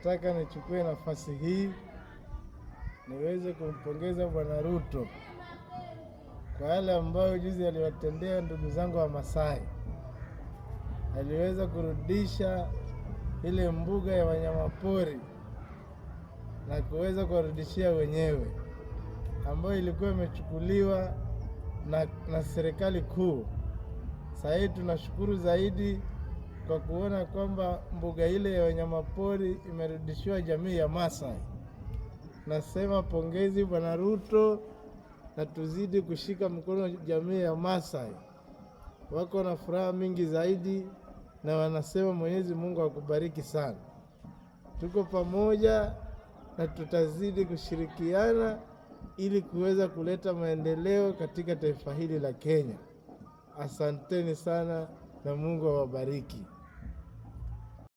nataka nichukue nafasi hii niweze kumpongeza Bwana Ruto kwa yale ambayo juzi aliwatendea ndugu zangu wa Masai. Aliweza kurudisha ile mbuga ya wanyamapori na kuweza kuwarudishia wenyewe ambayo ilikuwa imechukuliwa na serikali kuu. Sasa hivi tunashukuru zaidi kwa kuona kwamba mbuga ile ya wanyamapori imerudishiwa jamii ya Masai. Nasema pongezi Bwana Ruto, na tuzidi kushika mkono jamii ya Masai. Wako na furaha mingi zaidi na wanasema Mwenyezi Mungu akubariki sana. Tuko pamoja na tutazidi kushirikiana ili kuweza kuleta maendeleo katika taifa hili la Kenya. Asanteni sana na Mungu awabariki.